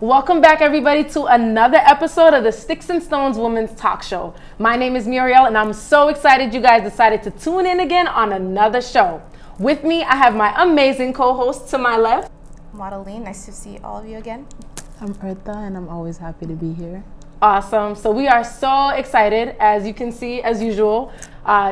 Welcome back, everybody, to another episode of the Sticks and Stones Women's Talk Show. My name is Muriel, and I'm so excited you guys decided to tune in again on another show. With me, I have my amazing co-host to my left. Madeline, nice to see all of you again. I'm Eartha, and I'm always happy to be here. Awesome. So we are so excited, as you can see, as usual.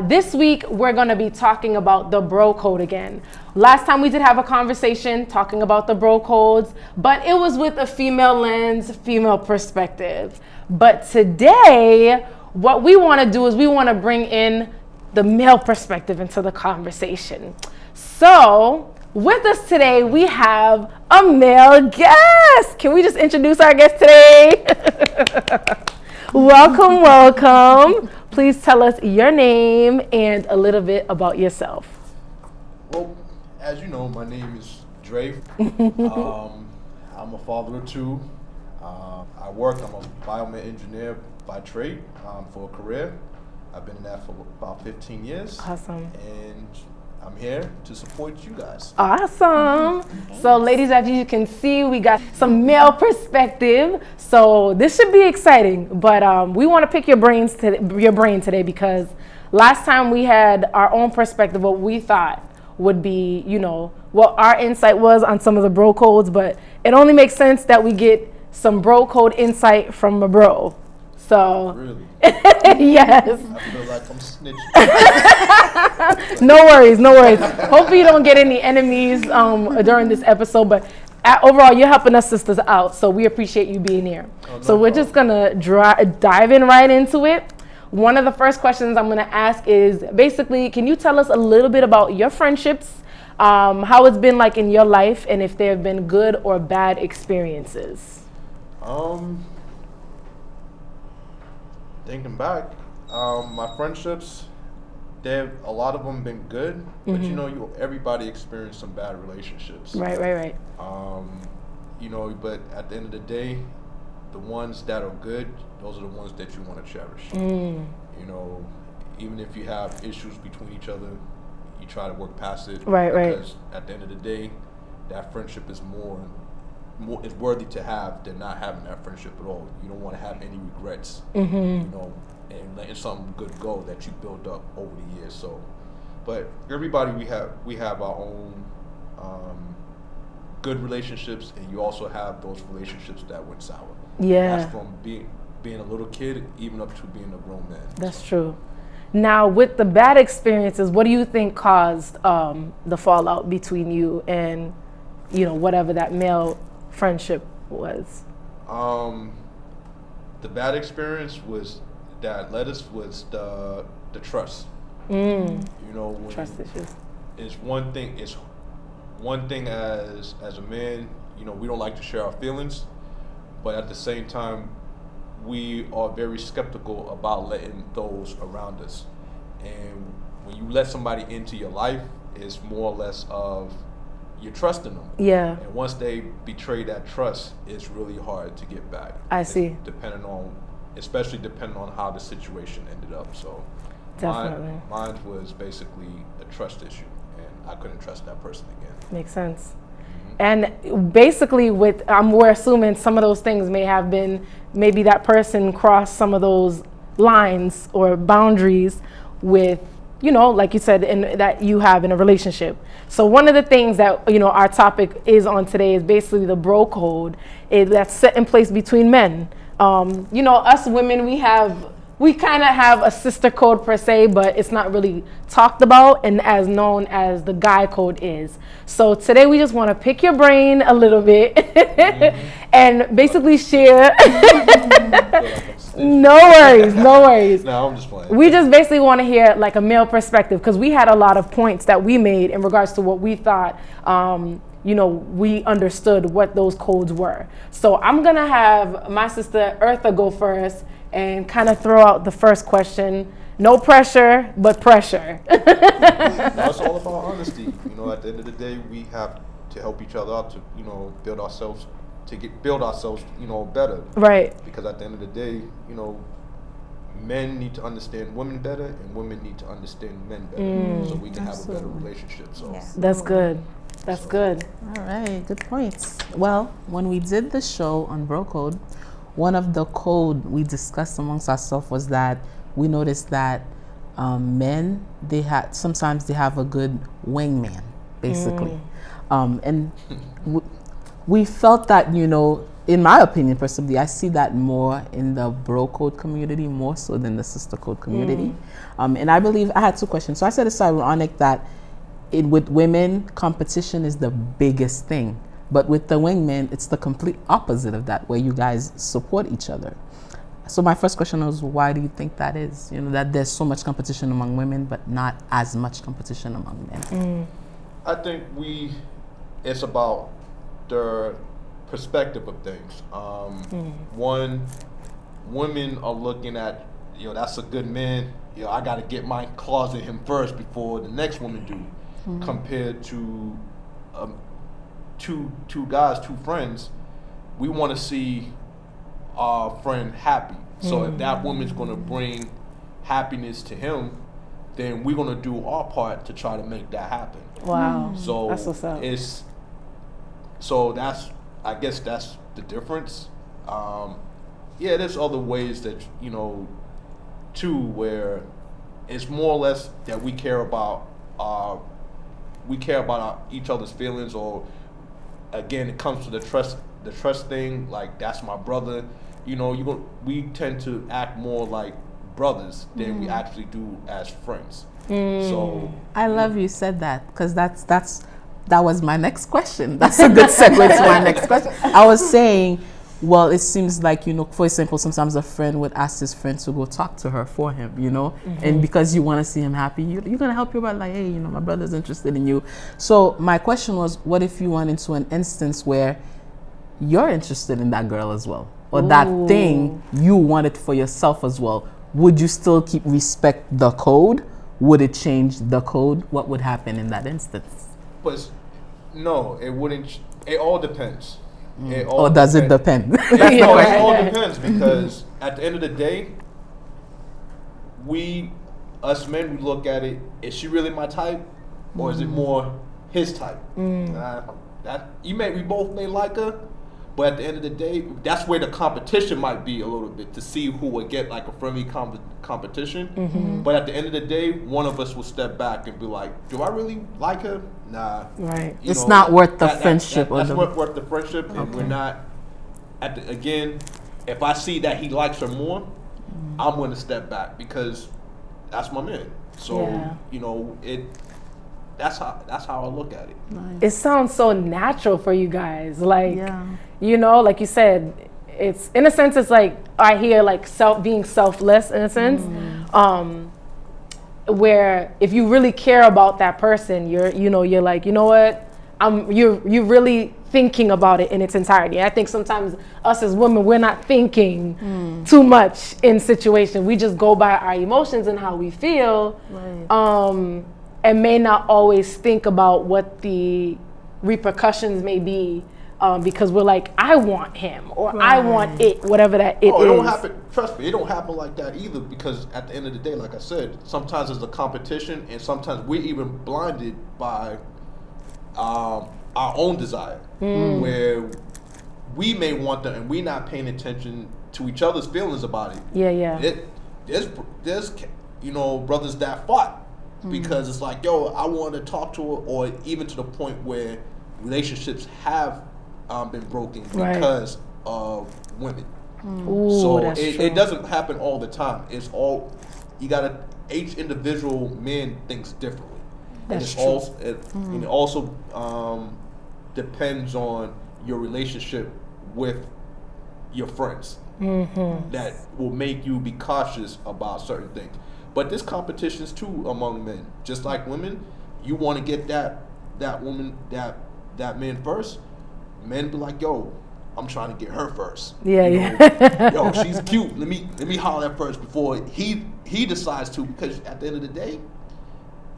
This week, we're going to be talking about the bro code again. Last time we did have a conversation talking about the bro codes, but it was with a female lens, female perspective. But today, what we want to do is we want to bring in the male perspective into the conversation. So with us today, we have a male guest. Can we just introduce our guest today? Welcome. Please tell us your name and a little bit about yourself. Well, as you know, my name is Dre. I'm a father of two. I'm a biomed engineer by trade for a career. I've been in that for about 15 years. Awesome. And I'm here to support you guys. Awesome. So ladies, as you can see, we got some male perspective. So this should be exciting, but we want to pick your brain today because last time we had our own perspective, what we thought would be, what our insight was on some of the bro codes, but it only makes sense that we get some bro code insight from a bro. So Really? Yes. I feel like I'm snitching. No worries. Hopefully you don't get any enemies during this episode, but overall you're helping us sisters out, so we appreciate you being here. So we're just gonna dive in right into it. One of the first questions I'm gonna ask is basically, can you tell us a little bit about your friendships, how it's been like in your life, and if there have been good or bad experiences? Thinking back, my friendships, a lot of them been good, but everybody experienced some bad relationships. Right. But at the end of the day, the ones that are good, those are the ones that you want to cherish. Even if you have issues between each other, you try to work past it. Right. Because at the end of the day, that friendship is more is worthy to have than not having that friendship at all. You don't want to have any regrets, and letting something good go that you built up over the years. So, but everybody, we have our own good relationships, and you also have those relationships that went sour. Yeah. That's from being a little kid even up to being a grown man. That's true. Now, with the bad experiences, what do you think caused the fallout between you and, whatever that male friendship was? The bad experience that led us was the trust. Trust issues. It's one thing. It's one thing as a man. We don't like to share our feelings, but at the same time, we are very skeptical about letting those around us. And when you let somebody into your life, it's more or less of you're trusting them. Yeah. And once they betray that trust, it's really hard to get back. See. Especially depending on how the situation ended up. So definitely. Mine was basically a trust issue, and I couldn't trust that person again. Makes sense. And basically we're assuming some of those things may have been, maybe that person crossed some of those lines or boundaries with, like you said, that you have in a relationship. So one of the things that, our topic is on today is basically the bro code that's set in place between men. Us women, we kind of have a sister code per se, but it's not really talked about and as known as the guy code is. So today we just want to pick your brain a little bit and basically share. No worries. No, I'm just playing. We just basically want to hear like a male perspective because we had a lot of points that we made in regards to what we thought, we understood what those codes were. So I'm going to have my sister Eartha go first and kind of throw out the first question. No pressure, but pressure. No, it's all about honesty. At the end of the day, we have to help each other out to, build ourselves better. Right. Because at the end of the day, men need to understand women better, and women need to understand men better, so we can have a better relationship. So Yeah. That's good. That's good. All right, good points. Well, when we did the show on Bro Code, one of the code we discussed amongst ourselves was that we noticed that men, sometimes they have a good wingman, basically. And we felt that, in my opinion, personally, I see that more in the bro code community, more so than the sister code community. And I believe, I had two questions. So I said it's ironic that with women, competition is the biggest thing. But with the wingmen, it's the complete opposite of that, where you guys support each other. So my first question was, why do you think that is? That there's so much competition among women, but not as much competition among men. I think it's about the perspective of things. One, women are looking at, that's a good man. I got to get my claws in him first before the next woman do. Compared to two guys, two friends, we want to see our friend happy. So if that woman's going to bring happiness to him, then we're going to do our part to try to make that happen. Wow. So that's what's up. I guess that's the difference. There's other ways that, too, where it's more or less that we care about each other's feelings, or again, it comes to the trust thing. Like, that's my brother. We tend to act more like brothers than we actually do as friends. So I love you said that, because that was my next question. That's a good segue to my next question. I was saying, well, it seems like, for example, sometimes a friend would ask his friend to go talk to her for him, and because you want to see him happy, you're going to help your brother, like, hey, my brother's interested in you. So my question was, what if you run into an instance where you're interested in that girl as well, or that thing you wanted for yourself as well? Would you still respect the code? Would it change the code? What would happen in that instance? But no, it wouldn't. It all depends. Or does it depend? It all depends, because at the end of the day, us men, we look at it, is she really my type, or is it more his type? We both may like her, but at the end of the day, that's where the competition might be a little bit, to see who would get like a friendly competition. But at the end of the day, one of us will step back and be like, do I really like her? Nah. Right. It's not worth the friendship. That's worth the friendship, and we're not. Again, if I see that he likes her more, I'm going to step back, because that's my man. So that's how I look at it. Nice. It sounds so natural for you guys. Like, like you said, it's, in a sense, it's like, I hear like being selfless in a sense. Where if you really care about that person, you're like, what, you're really thinking about it in its entirety. I think sometimes us as women, we're not thinking too much in situation. We just go by our emotions and how we feel, and may not always think about what the repercussions may be, because we're like, I want him, or I want it, whatever that it is. It don't happen. Trust me, it don't happen like that either, because at the end of the day, like I said, sometimes it's a competition, and sometimes we're even blinded by our own desire, where we may want them, and we're not paying attention to each other's feelings about it. There's brothers that fought because it's like, I want to talk to her, or even to the point where relationships have been broken because of women. Ooh, so it doesn't happen all the time. It's all, each individual man thinks differently. That's And it also depends on your relationship with your friends. That will make you be cautious about certain things. But there's competitions too among men. Just like women, you want to get that woman, that man first. Men be like, I'm trying to get her first. She's cute. Let me holler at first before he decides to, because at the end of the day,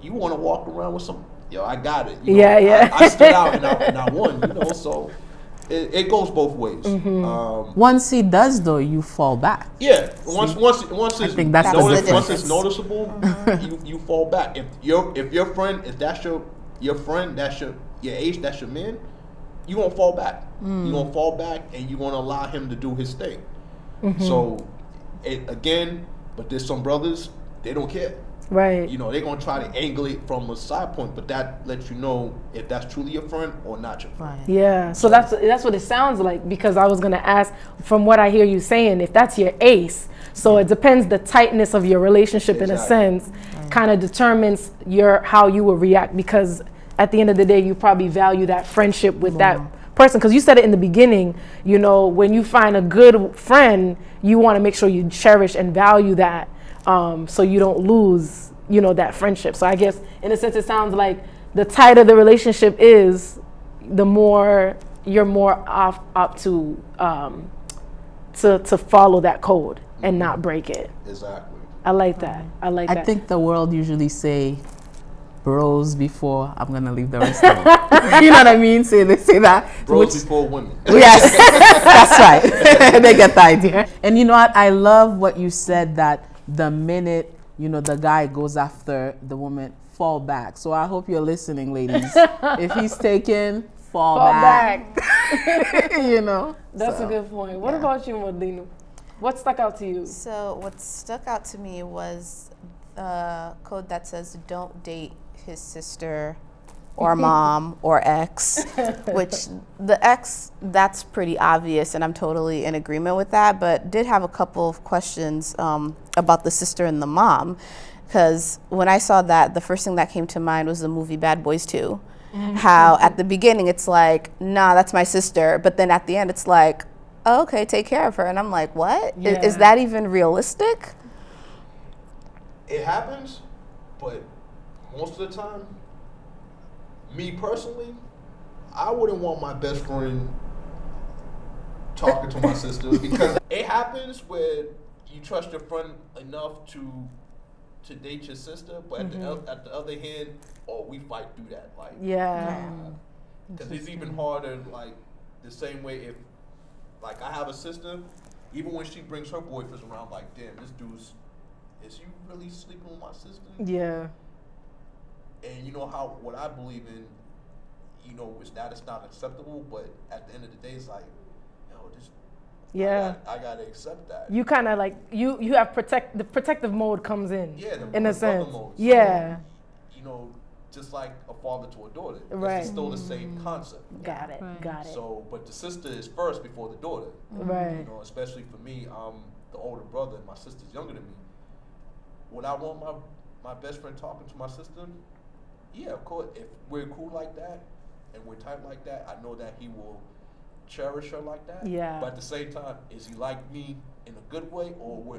you want to walk around with some, I got it. I stood out and I won, so it goes both ways. Once he does, though, you fall back. Yeah, once it's noticeable, you fall back. If your friend, if that's your friend, your ace, that's your man, you're gonna fall back. You're gonna fall back, and you're gonna allow him to do his thing. So, but there's some brothers, they don't care. Right. You know, they're gonna try to angle it from a side point, but that lets you know if that's truly your friend or not your friend. Right. Yeah, so that's what it sounds like, because I was gonna ask, from what I hear you saying, if that's your ace, so it depends, the tightness of your relationship in a sense kind of determines how you will react, because at the end of the day you probably value that friendship with that person, because you said it in the beginning, you know, when you find a good friend, you want to make sure you cherish and value that, so you don't lose, you know, that friendship. So I guess in a sense it sounds like the tighter the relationship is, the more you're more up to follow that code and not break it. Exactly. I like that. I like that. I think the world usually say bros before I'm gonna leave the rest of it. You know what I mean? They say that. Bros before women. Yes, that's right. They get the idea. And you know what? I love what you said, that the minute, you know, the guy goes after the woman, fall back. So I hope you're listening, ladies. If he's taken, fall back. You know? That's a good point. What about you, Modino? What stuck out to you? So what stuck out to me was the code that says don't date his sister or mom or ex, which the ex, that's pretty obvious, and I'm totally in agreement with that, but did have a couple of questions about the sister and the mom, because when I saw that, the first thing that came to mind was the movie Bad Boys 2. How at the beginning it's like, nah, that's my sister, but then at the end it's like, oh, okay, take care of her, and I'm like, what? Yeah. Is that even realistic? It happens, but most of the time, me personally, I wouldn't want my best friend talking to my sister, because it happens where you trust your friend enough to date your sister, but at the other hand, we fight through that. Like, because it's even harder. Like the same way, if like I have a sister, even when she brings her boyfriends around, like, damn, this dude's, is you really sleeping with my sister? Yeah. And you know how, what I believe in, you know, is that it's not acceptable, but at the end of the day, it's like, yo, this, I gotta accept that. You kind of like, you have the protective mode comes in. Yeah, in a sense. mode. So, yeah. You know, just like a father to a daughter. Right. It's still the same concept. Got it. Got it. So, but the sister is first before the daughter. Right. You know, especially for me, I'm the older brother, and my sister's younger than me. Would I want my best friend talking to my sister? Yeah, of course. If we're cool like that and we're tight like that, I know that he will cherish her like that. Yeah. But at the same time, is he like me in a good way, or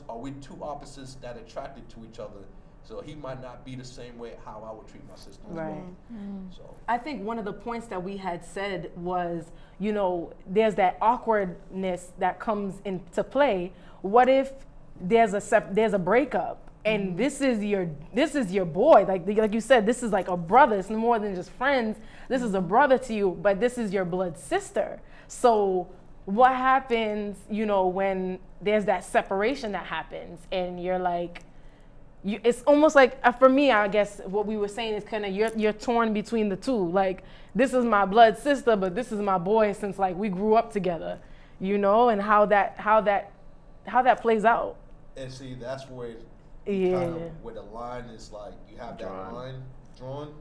are we two opposites that are attracted to each other? So he might not be the same way how I would treat my sister. Right. So I think one of the points that we had said was, you know, there's that awkwardness that comes into play. What if there's a breakup, and this is your boy, like you said, this is like a brother. It's more than just friends. This is a brother to you, but this is your blood sister. So what happens, you know, when there's that separation that happens, and you're like, it's almost like, for me, I guess what we were saying is kind of you're torn between the two. Like, this is my blood sister, but this is my boy since like we grew up together, you know, and how that plays out. And see, that's where Yeah. kind of where the line is, like, you have that line drawn,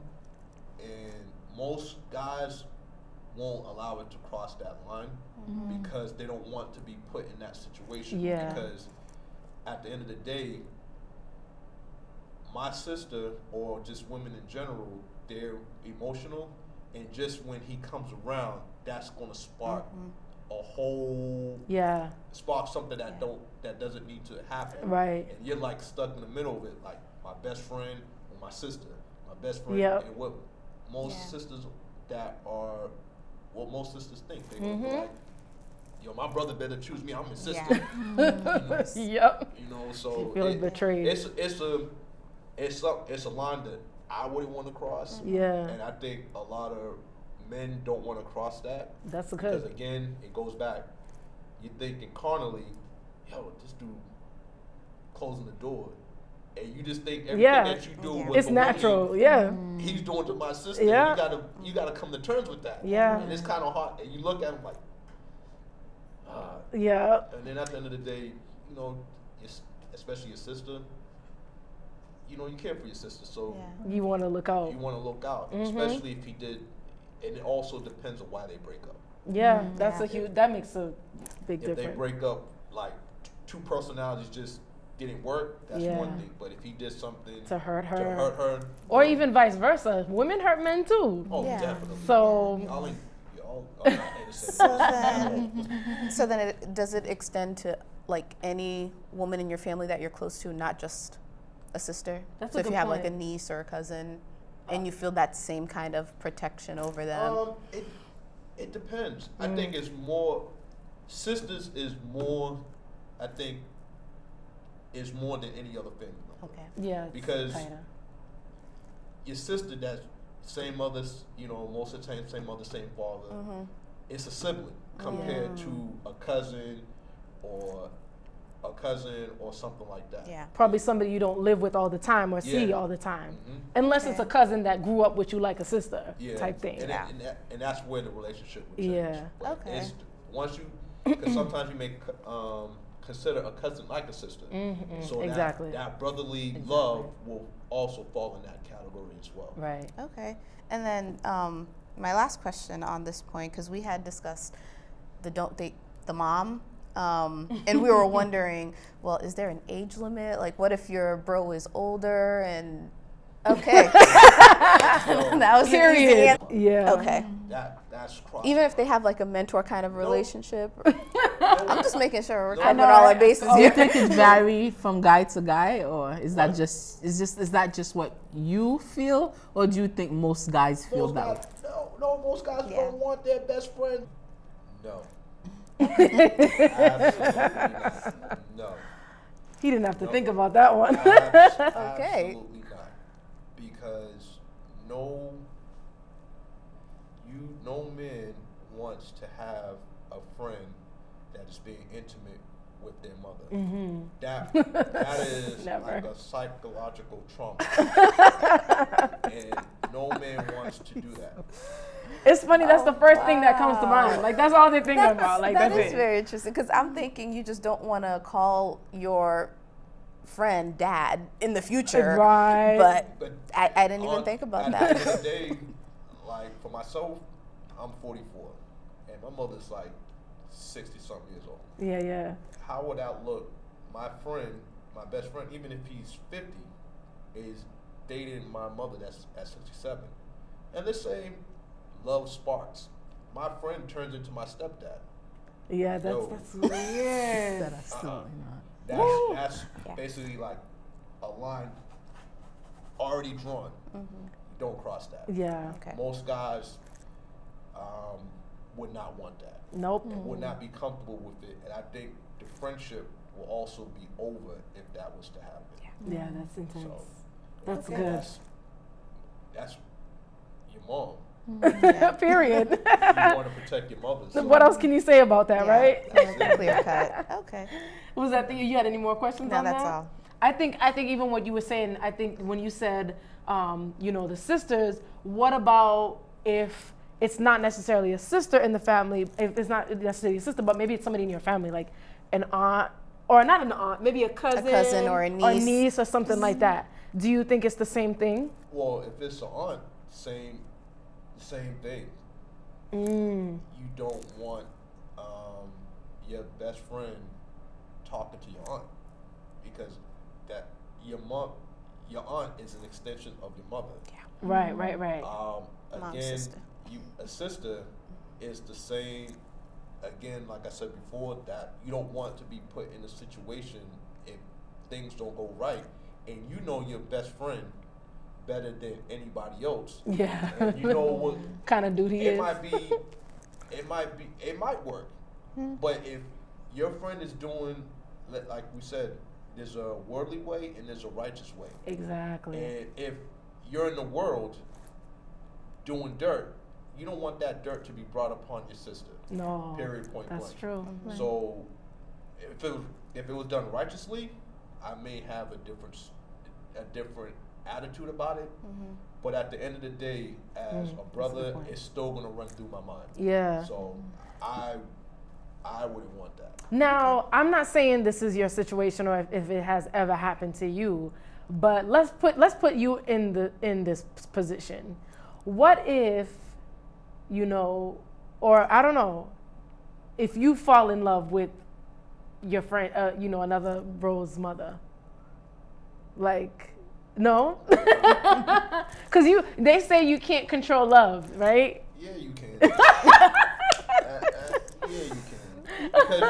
and most guys won't allow it to cross that line because they don't want to be put in that situation. Yeah. Because at the end of the day, my sister, or just women in general, they're emotional, and just when he comes around, that's going to spark a whole spark something that doesn't need to happen. Right. And you're like stuck in the middle of it, like my best friend or my sister. My best friend, and what most sisters most sisters think. They look like, yo, my brother better choose me, I'm his sister. Yep. You know, so you feel betrayed. It's a line that I wouldn't want to cross. Yeah. And I think a lot of men don't want to cross that. That's good. Because again, it goes back. You're thinking carnally, yo, this dude closing the door. and you just think everything Yeah. that you do Yeah. with It's a woman, natural. Yeah. he's doing to my sister. Yeah. You gotta come to terms with that. Yeah. And it's kind of hard. And you look at him like, Yeah. and then at the end of the day, you know, especially your sister, you know, you care for your sister, so Yeah. You want to look out. you want to look out, especially if he did. And it also depends on why they break up. Yeah, that's Yeah. a huge. That makes a big If they difference. break up, like two personalities just didn't work, that's Yeah. one thing. But if he did something To hurt her. you Or know, even vice versa. Women hurt men too. oh, Yeah. definitely. So Y'all not innocent. So then, does it extend to like any woman in your family that you're close to, not just a sister? That's so a if you good have like a point. niece or a cousin, and you feel that same kind of protection over them. It depends. I think it's more sisters is more. I think is more than any other family member. Okay. yeah, it's Because- tighter. Your sister, that's same mothers, you know, most of the time same mother, same father. It's a sibling compared to a cousin or something like that. Yeah. Probably somebody you don't live with all the time or see Yeah. all the time, Mhm. unless it's a Okay. cousin that grew up with you like a sister Yeah. type thing. And, Yeah. and that's where the relationship would change. Yeah. But Okay. it's, once you, because sometimes you may consider a cousin like a sister. So Exactly. that brotherly love will also fall in that category as well. Right. Okay. And then my last question on this point, because we had discussed the don't date the mom, and we were wondering, well, is there an age limit? Like, what if your bro is older? And okay, that was an easy Period. answer. Yeah. Okay. That's cross. Even if they have like a mentor kind of relationship, I'm just making sure we're No. covering I know, all our right? bases Do you here. think it vary from guy to guy, or is that What? is that just what you feel, or do you think most guys feel most that way? guys, no, most guys Yeah. don't want their best friend. No. Absolutely not. No. He didn't have to No. think about that one. Okay. Absolutely not. Because no man wants to have a friend that is being intimate with their mother. That is Never. like a psychological trauma. And no man wants to do that. It's funny. That's the first thing that comes to mind. Like that's all they're thinking about. Like that that's is it. very interesting because I'm thinking you just don't want to call your friend dad in the future. Right. But I didn't even think about that. At the end of the day, like for myself, I'm 44, and my mother's like 60-something years old. Yeah, yeah. How would that look? My friend, my best friend, even if he's 50, is dating my mother that's at 67. And let's say love sparks. My friend turns into my stepdad. Yeah, Yo. that's weird. That absolutely not. That's basically like a line already drawn. You don't cross that. Yeah. Okay. Most guys would not want that. Nope. Would not be comfortable with it. And I think the friendship will also be over if that was to happen. Yeah, that's intense. So That's Okay. good. That's your mom. Period. You want to protect your mother. So What else can you say about that, Yeah, right? that was a clear cut. Okay. Was that you had any more questions No, on that's that? all. I think even what you were saying, I think when you said, the sisters, what about if it's not necessarily a sister in the family, if it's not necessarily a sister, but maybe it's somebody in your family, like an aunt, or not an aunt, maybe a cousin or a niece. or something like that. Do you think it's the same thing? Well, if it's an aunt, same thing. You don't want your best friend talking to your aunt because that your aunt is an extension of your mother. Right. Mom, Again, sister. a sister is the same. Again, like I said before, that you don't want to be put in a situation if things don't go right, and you know your best friend better than anybody else. Yeah. And you know what Kind of duty it is. it might work. But if your friend is doing, like we said, there's a worldly way and there's a righteous way. Exactly. And if you're in the world doing dirt, you don't want that dirt to be brought upon your sister. No. Period. Point That's blank. true. So if it was done righteously, I may have a a different attitude about it. But at the end of the day, as a brother, it's still gonna run through my mind. Yeah. So I wouldn't want that. Now, I'm not saying this is your situation or if it has ever happened to you, but let's put you in this position. What if, or I don't know, if you fall in love with your friend, another bro's mother, like, no, because they say you can't control love, right? Yeah, you can. Yeah, you can. Because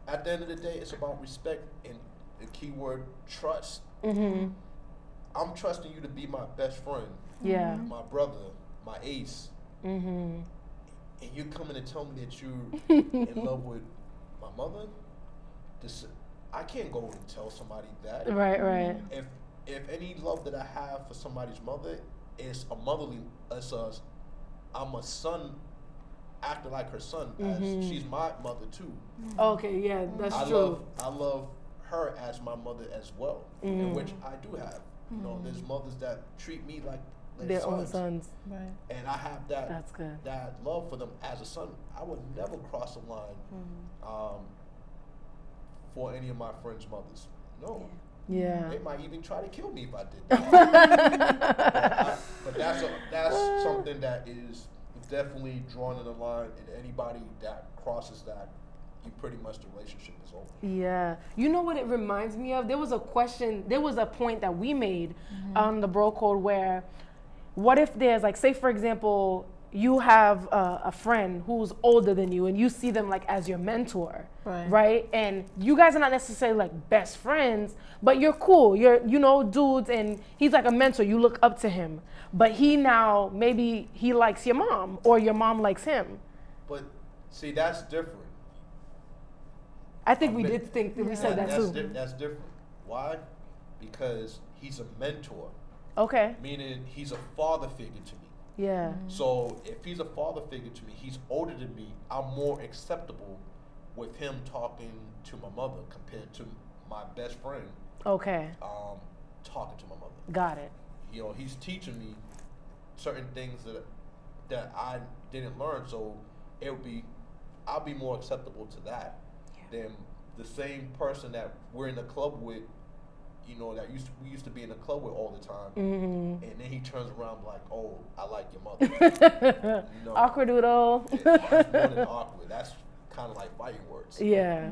at the end of the day, it's about respect and the key word trust. Mm-hmm. I'm trusting you to be my best friend, Yeah. my brother, my ace. Mm-hmm. And you're coming to tell me that you're in love with my mother? I can't go and tell somebody that. Right. If any love that I have for somebody's mother is I'm a son acting like her son, as she's my mother too. Okay, yeah, that's true. I love her as my mother as well, in which I do have. There's mothers that treat me like Their own sons. Right. and I have that. That's good. That love for them as a son. I would never cross the line for any of my friends' mothers. No. Yeah. They might even try to kill me if I did that. but that's something that is definitely drawn in the line, and anybody that crosses that, you pretty much the relationship is over. Yeah. You know what it reminds me of? There was a point that we made on the Bro Code where, what if there's like, say for example, you have a friend who's older than you and you see them like as your mentor, right? And you guys are not necessarily like best friends, but you're cool. You're, dudes, and he's like a mentor. You look up to him. But maybe he likes your mom or your mom likes him. But see, that's different. I think we did think that we said that too. That's different. Why? Because he's a mentor. Okay. Meaning he's a father figure to me. Yeah. So if he's a father figure to me, he's older than me, I'm more acceptable with him talking to my mother compared to my best friend Okay. talking to my mother. Got it. He's teaching me certain things that I didn't learn, so I'll be more acceptable to that than the same person that we're in the club with, that we used to be in the club with all the time, and then he turns around like, "Oh, I like your mother." No, Awkward doodle. It's more than awkward. That's kind of like fighting words. Yeah.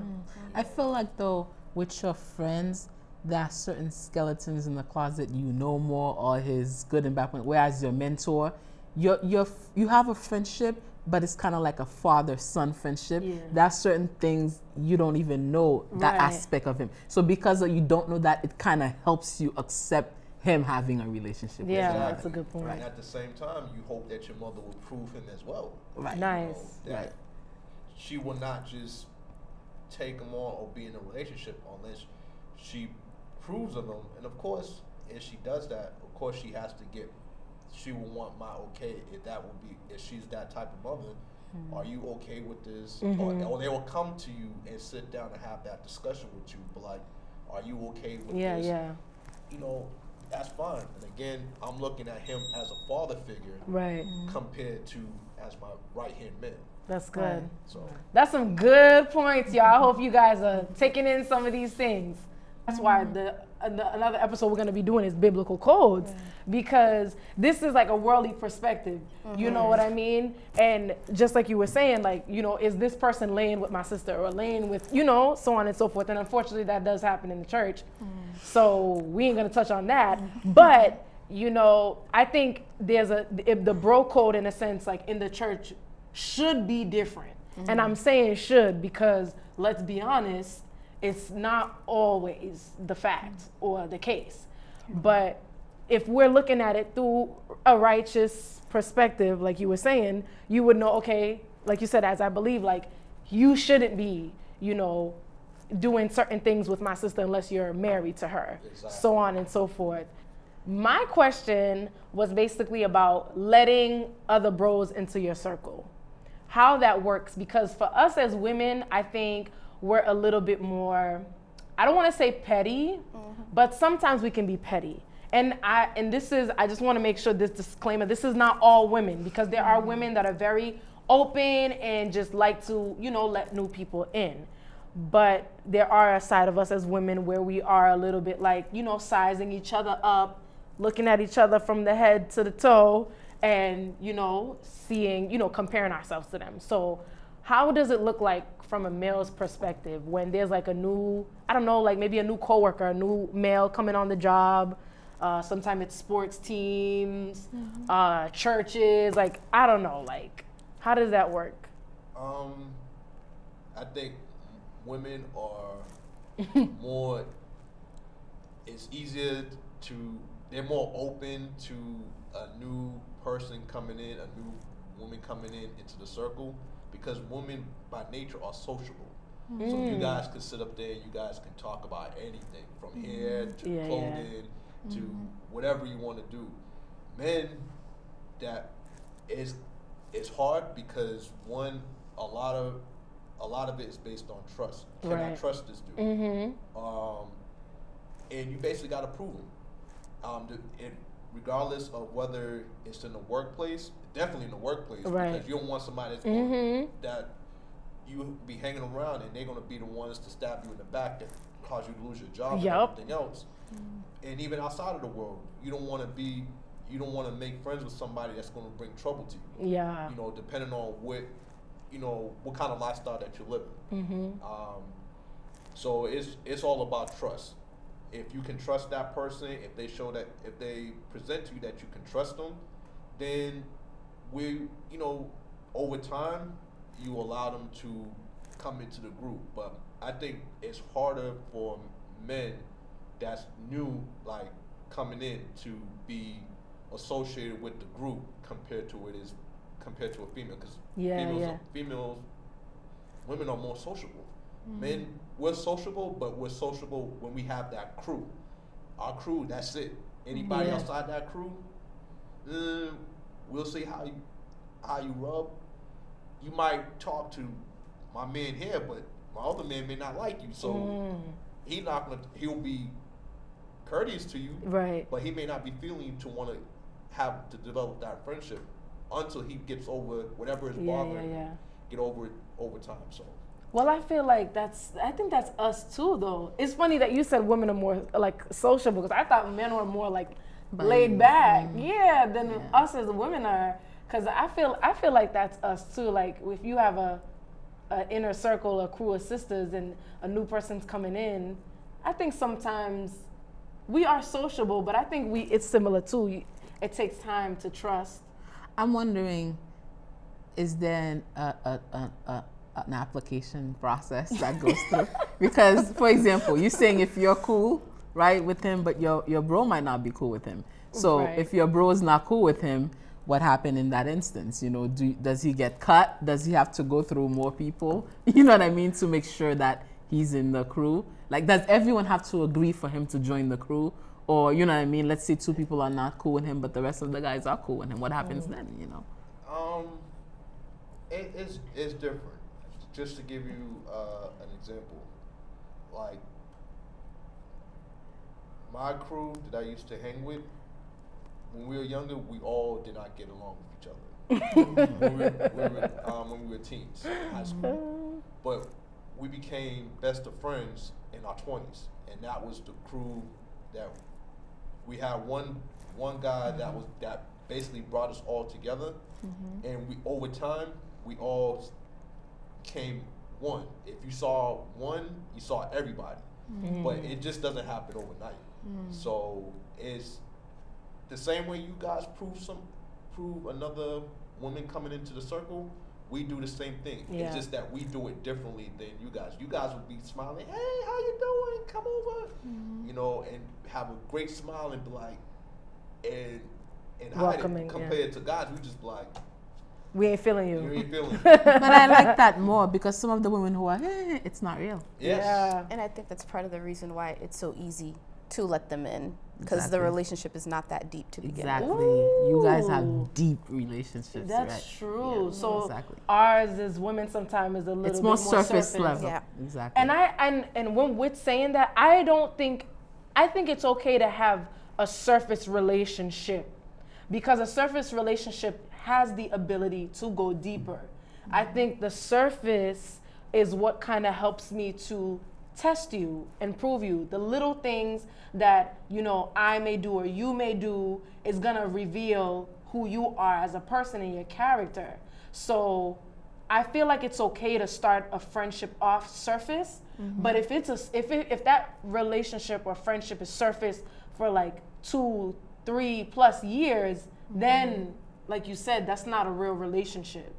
I feel like though with your friends, there are certain skeletons in the closet you know more, or his good and bad point. Whereas your mentor, you have a friendship, but it's kind of like a father-son friendship. Yeah. There are certain things you don't even know that Right. aspect of him. So because you don't know that, it kind of helps you accept him having a relationship. with Yeah, you. that's a good point. And at the same time, you hope that your mother will prove him as well. Right. Nice. That Right. she will not just take him on or be in a relationship unless she proves of him. And of course, if she does that, of course she will want my okay if she's that type of mother. Are you okay with this? Or they will come to you and sit down and have that discussion with you, but like, are you okay with this? Yeah. That's fine. And again, I'm looking at him as a father figure Right. compared to as my right hand man. That's good. So That's some good points, y'all. I hope you guys are taking in some of these things. That's why another episode we're going to be doing is biblical codes, because this is like a worldly perspective. You know what I mean? And just like you were saying, like, is this person laying with my sister or laying with, so on and so forth. And unfortunately, that does happen in the church. So we ain't going to touch on that. But, I think if the bro code, in a sense, like in the church, should be different. And I'm saying should because, let's be honest, it's not always the fact or the case. But if we're looking at it through a righteous perspective, like you were saying, you would know, okay, like you said, as I believe, like, you shouldn't be, doing certain things with my sister unless you're married to her, so on and so forth. My question was basically about letting other bros into your circle, how that works, because for us as women, I think we're a little bit more, I don't want to say petty, but sometimes we can be petty. And I just want to make sure this disclaimer, this is not all women, because there are women that are very open and just like to, let new people in. But there are a side of us as women where we are a little bit like, sizing each other up, looking at each other from the head to the toe, and, seeing, comparing ourselves to them. So how does it look like from a male's perspective when there's like a new, I don't know, like maybe a new coworker, a new male coming on the job? Sometimes it's sports teams, churches, like, I don't know, like, how does that work? I think women are more, it's easier they're more open to a new person coming in, a new woman coming into the circle, because women by nature are sociable. So you guys can sit up there, you guys can talk about anything from hair to clothing to whatever you want to do. Men, that is, it's hard because one, a lot of it is based on trust. Can I trust this dude? And you basically got to prove him. Regardless of whether it's in the workplace, definitely in the workplace, because you don't want somebody that's that you be hanging around and they're going to be the ones to stab you in the back and cause you to lose your job and everything else. And even outside of the world, you don't want to make friends with somebody that's going to bring trouble to you. Yeah. Depending on what kind of lifestyle that you're living. So it's all about trust. If you can trust that person, if they present to you that you can trust them, then over time, you allow them to come into the group. But I think it's harder for men that's new, like coming in, to be associated with the group compared to a female, because women are more sociable. Men, we're sociable, but we're sociable when we have that crew. Our crew, that's it. Anybody outside that crew, we'll see how you rub. You might talk to my man here, but my other man may not like you. So he'll be courteous to you, but he may not be feeling you to want to develop that friendship until he gets over whatever is bothering him. Get over it over time. So. Well, I feel like I think that's us too, though. It's funny that you said women are more like sociable, because I thought men were more like laid back, than us as women are. Because I feel like that's us too. Like if you have a inner circle, a crew of sisters, and a new person's coming in, I think sometimes we are sociable, but I think it's similar too. It takes time to trust. I'm wondering, is there an application process that goes through? Because, for example, you're saying if you're cool, right, with him, but your bro might not be cool with him. So if your bro is not cool with him, what happened in that instance? Does he get cut? Does he have to go through more people? You know what I mean? To make sure that he's in the crew? Like, does everyone have to agree for him to join the crew? Or, you know what I mean? Let's say 2 people are not cool with him, but the rest of the guys are cool with him. What happens then, It's different. Just to give you an example, like my crew that I used to hang with, when we were younger, we all did not get along with each other. when we were teens in high school. But we became best of friends in our 20s, and that was the crew that we had. One guy that basically brought us all together, and over time we all came one. If you saw one, you saw everybody. But it just doesn't happen overnight. So it's the same way you guys prove another woman coming into the circle, we do the same thing. It's just that we do it differently than you guys. You guys would be smiling, hey, how you doing? Come over. And have a great smile and be like, and welcoming, compared to guys, we just be like, we ain't feeling you. You ain't feeling me. But I like that more, because some of the women who are, it's not real. Yes. Yeah. And I think that's part of the reason why it's so easy to let them in, because the Exactly. relationship is not that deep to begin with. Exactly. You guys Ooh. have deep relationships, That's right? true. Yeah, So exactly. ours as women sometimes is a little It's bit more more surface level. Yeah. Exactly. And when we're saying that, I think it's okay to have a surface relationship, because a surface relationship has the ability to go deeper. I think the surface is what kind of helps me to test you and prove you. The little things that, I may do or you may do is gonna reveal who you are as a person and your character. So I feel like it's okay to start a friendship off surface, but if if that relationship or friendship is surface for like 2-3+ years, then like you said, that's not a real relationship.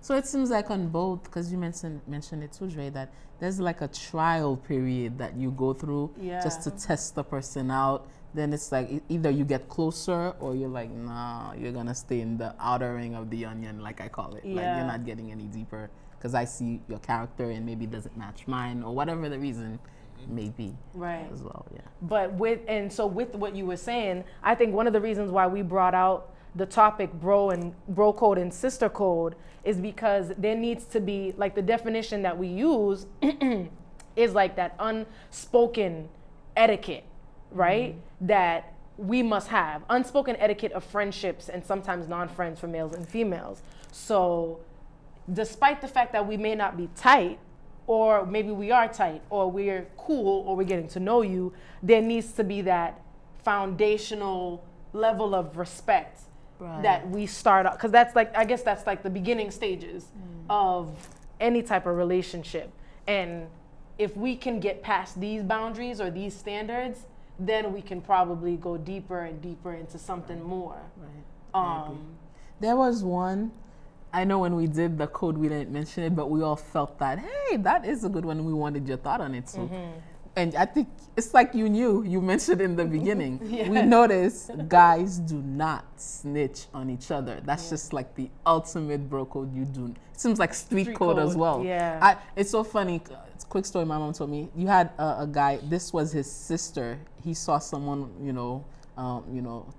So it seems like on both, because you mentioned it too, Dre, that there's like a trial period that you go through just to test the person out. Then it's like either you get closer or you're like, nah, you're gonna stay in the outer ring of the onion, like I call it. Like Yeah. you're not getting any deeper because I see your character and maybe it doesn't match mine or whatever the reason may be. Right. As well, yeah. But with what you were saying, I think one of the reasons why we brought out the topic bro code and sister code is because there needs to be, like, the definition that we use is like that unspoken etiquette, right? That we must have unspoken etiquette of friendships and sometimes non-friends for males and females. So despite the fact that we may not be tight, or maybe we are tight, or we're cool, or we're getting to know you, there needs to be that foundational level of respect that we start off, because that's like, I guess that's like the beginning stages of any type of relationship. And if we can get past these boundaries or these standards, then we can probably go deeper and deeper into something more. Right. There was one, I know when we did the code, we didn't mention it, but we all felt that, hey, that is a good one. We wanted your thought on it too. And I think it's like you mentioned in the beginning. We notice guys do not snitch on each other. That's just like the ultimate bro code. It seems like street code as well. Yeah. It's so funny. It's a quick story my mom told me. You had a guy, this was his sister. He saw someone,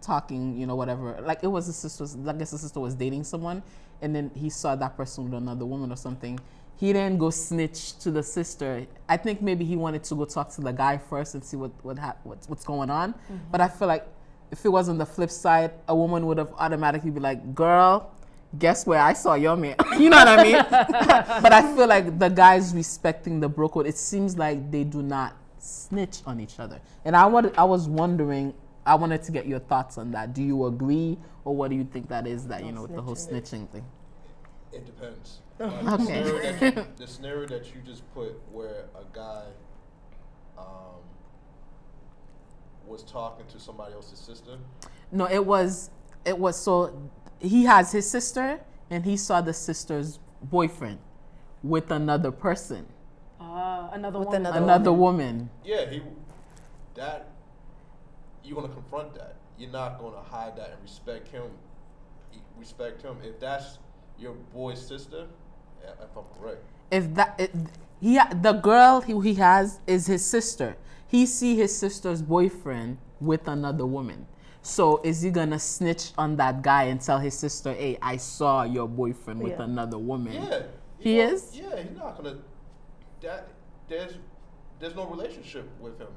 talking, whatever. Like it was his sister's, I guess the sister was dating someone. And then he saw that person with another woman or something. He didn't go snitch to the sister. I think maybe he wanted to go talk to the guy first and see what's going on. But I feel like if it was on the flip side, a woman would have automatically be like, girl, guess where I saw your man? You know what I mean? But I feel like the guys respecting the bro code, it seems like they do not snitch on each other. And I was wondering, I wanted to get your thoughts on that. Do you agree, or what do you think that is, that, with the whole snitching thing? It depends. Okay. The scenario that you just put, where a guy was talking to somebody else's sister. No, it was so he has his sister and he saw the sister's boyfriend with another person. Another woman. Yeah, you're gonna confront that. You're not gonna hide that and respect him. If that's your boy's sister, if I'm correct. The girl he has is his sister. He see his sister's boyfriend with another woman. So is he gonna snitch on that guy and tell his sister, hey, I saw your boyfriend with another woman? Yeah. He is? Yeah, he's not gonna. There's no relationship with him.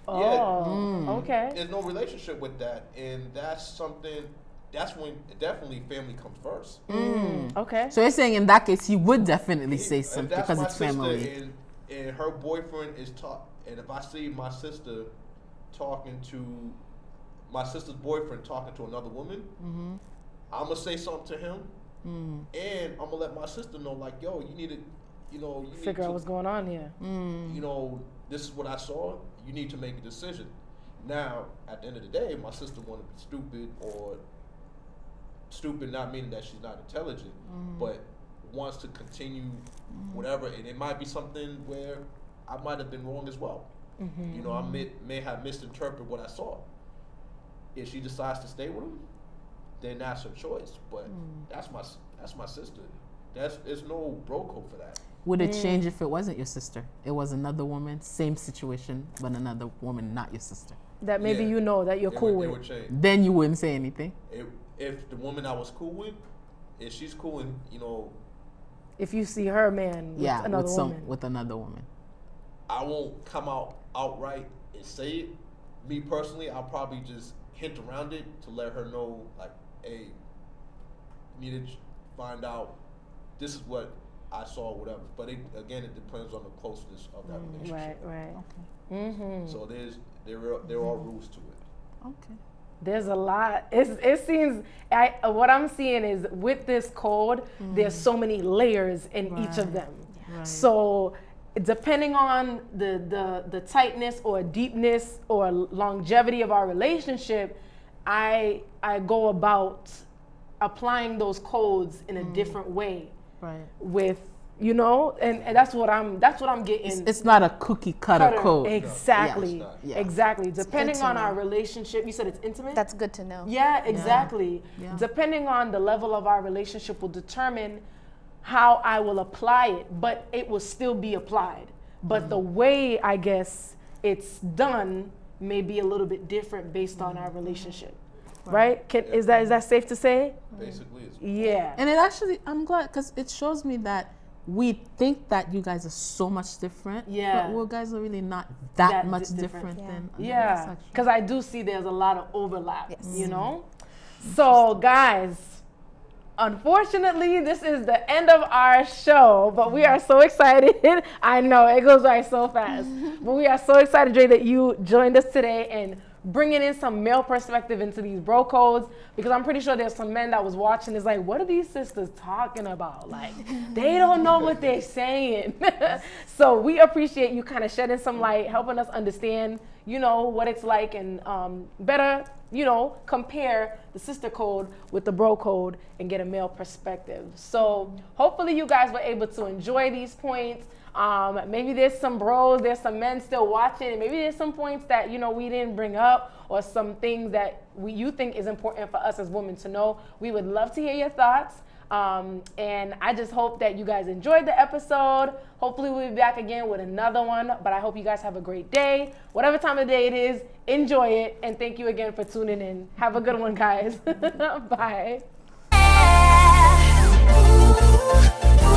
Okay. There's no relationship with that, and that's something. That's when definitely family comes first. Okay. So you're saying in that case he would definitely say something because it's family. And her boyfriend is and if I see my sister talking to my sister's boyfriend talking to another woman, I'm gonna say something to him, and I'm gonna let my sister know, like, yo, you need to, figure out what's going on here. This is what I saw. You need to make a decision. Now, at the end of the day, my sister want to be stupid not meaning that she's not intelligent, but wants to continue whatever, and it might be something where I might have been wrong as well. I may have misinterpreted what I saw. If she decides to stay with him, then that's her choice. But that's my sister. There's no bro code for that. Would it change if it wasn't your sister? It was another woman, same situation, but another woman, not your sister. That maybe Yeah. you know that you're It cool would, It with. would change. Then you wouldn't say anything. If the woman I was cool with, if she's cool and If you see her man with Yeah, another with woman. with another woman. I won't come out outright and say it. Me personally, I'll probably just hint around it to let her know, like, hey, you need to find out. This is what I saw, whatever. But it depends on the closeness of that relationship. Right. Okay. So there are rules to it. Okay. There's a lot. It seems what I'm seeing is with this code, there's so many layers in each of them. Right. So depending on the tightness or deepness or longevity of our relationship, I go about applying those codes in a different way. Right. With and that's what I'm getting. It's not a cookie cutter code. Exactly. Yeah, it's not. Exactly. Depending to on our know. relationship, you said it's intimate? That's good to know. Yeah, exactly. Yeah. Depending on the level of our relationship will determine how I will apply it, but it will still be applied. But the way I guess it's done may be a little bit different based on our relationship. Right? Is that safe to say? Basically, it's Yeah. And it actually, I'm glad because it shows me that we think that you guys are so much different. Yeah. But we guys are really not that That much different. different than another Yeah, section. because I do see there's a lot of overlap, Yes. So, guys, unfortunately, this is the end of our show, but we are so excited. I know, it goes by so fast. But we are so excited, Dre, that you joined us today and bringing in some male perspective into these bro codes, because I'm pretty sure there's some men that was watching is like, what are these sisters talking about? Like, they don't know what they're saying. So we appreciate you kind of shedding some light, helping us understand, what it's like and better, compare the sister code with the bro code and get a male perspective. So hopefully you guys were able to enjoy these points. Maybe there's some bros, there's some men still watching, and maybe there's some points that we didn't bring up, or some things that you think is important for us as women to know. We would love to hear your thoughts. And I just hope that you guys enjoyed the episode. Hopefully we'll be back again with another one, but I hope you guys have a great day. Whatever time of day it is, enjoy it. And thank you again for tuning in. Have a good one, guys. Bye. Ooh.